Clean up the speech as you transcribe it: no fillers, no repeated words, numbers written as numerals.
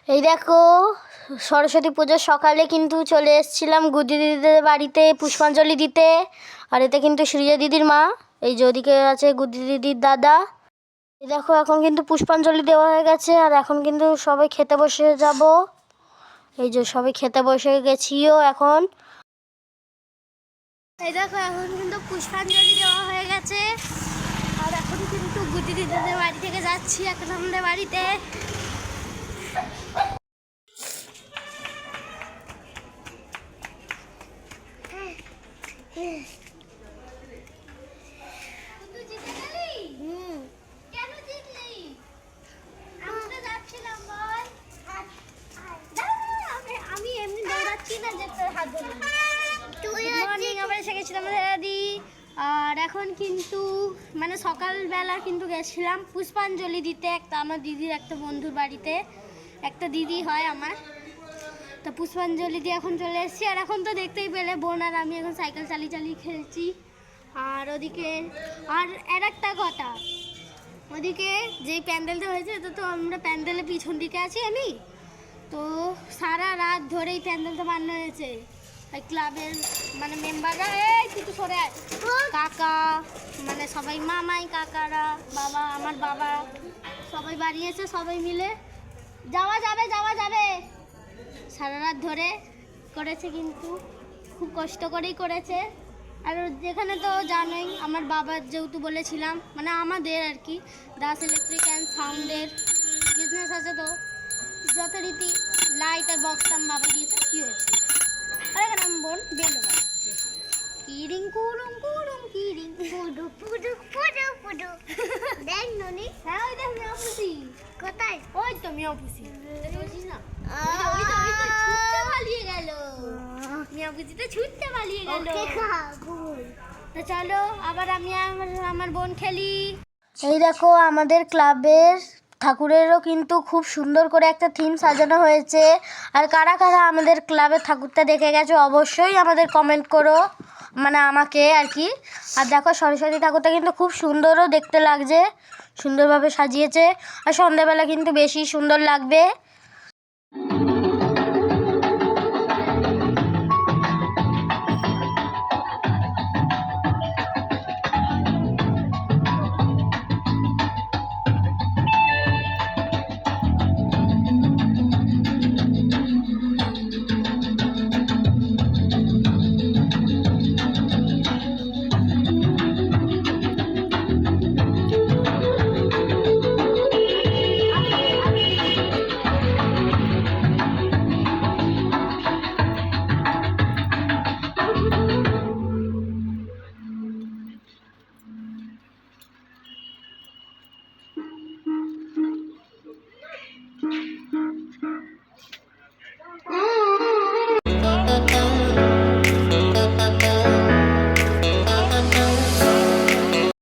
এই দেখো, সরস্বতী পুজোর সকালে কিন্তু চলে এসেছিলাম গুড্ডি দিদিদের বাড়িতে পুষ্পাঞ্জলি দিতে। আর এতে কিন্তু সৃজা দিদির মা, এই যে ওদিকে আছে গুড্ডি দিদির দাদা। এই দেখো, এখন কিন্তু পুষ্পাঞ্জলি দেওয়া হয়ে গেছে আর এখন কিন্তু সবাই খেতে বসে যাব। এই যে সবাই খেতে বসে গেছিও এখন। এই দেখো, এখন কিন্তু পুষ্পাঞ্জলি দেওয়া হয়ে গেছে আর এখন কিন্তু গুড্ডি দিদিদের বাড়ি থেকে যাচ্ছি এখন আমাদের বাড়িতে। আমি এমনি দৌড়াচ্ছি না যে তোর হাত ধরে। মর্নিং আবার এসে গেছিলাম দাদি। আর এখন কিন্তু মানে সকালবেলা কিন্তু গেছিলাম পুষ্পাঞ্জলি দিতে একটা আমার দিদির একটা বন্ধুর বাড়িতে। একটা দিদি হয় আমার, তো পুষ্পাঞ্জলি দিয়ে এখন চলে এসেছি। আর এখন তো দেখতেই পেলে বোন আর আমি এখন সাইকেল চালিয়ে চালিয়ে খেলছি। আর ওদিকে আর একটা কথা, ওদিকে যেই প্যান্ডেলটা হয়েছে তো আমরা প্যান্ডেলের পিছন দিকে আছি আমি। তো সারা রাত ধরেই প্যান্ডেলটা বানানো হয়েছে ক্লাবের মানে মেম্বাররা। এই তুই তো সরে আয়, কাকা মানে সবাই, মামাই কাকারা, বাবা আমার বাবা সবাই বানিয়েছে সবাই মিলে। যাওয়া যাবে সারা রাত ধরে করেছে, কিন্তু খুব কষ্ট করেই করেছে। আর যেখানে তো জানোই আমার বাবার যেহেতু বলেছিলাম মানে আমাদের আর কি দাস ইলেকট্রিক অ্যান্ড সাউন্ডের বিজনেস আছে, তো যথারীতি লাইট আর বক্সটা আমার বাবা দিয়েছে। কী হয়েছে আর এখানে আমার বোন বেলো বাজাচ্ছে কিরিং কুরুম কুরুম কিরিং পুডু পুডু পুডু পুডু। দেখ ননি, হ্যাঁ ওই দেখ মিয়া পুষি কোথায়, ওই তো মিয়া পুষি দেখছিস না, ওই তো ছুটতে পালিয়ে গেল মিয়া পুষি, তো ছুটতে পালিয়ে গেল। তো চলো আবার আমি আমার বোন খেলি। এই দেখো, আমাদের ক্লাবের ঠাকুরেরও কিন্তু খুব সুন্দর করে একটা থিম সাজানো হয়েছে। আর কারা কারা আমাদের ক্লাবের ঠাকুরটা দেখে গেছো অবশ্যই আমাদের কমেন্ট করো, মানে আমাকে আর কি। আর দেখো, সরস্বতী ঠাকুরটা কিন্তু খুব সুন্দরও দেখতে লাগছে, সুন্দরভাবে সাজিয়েছে। আর সন্ধ্যাবেলা কিন্তু বেশি সুন্দর লাগবে।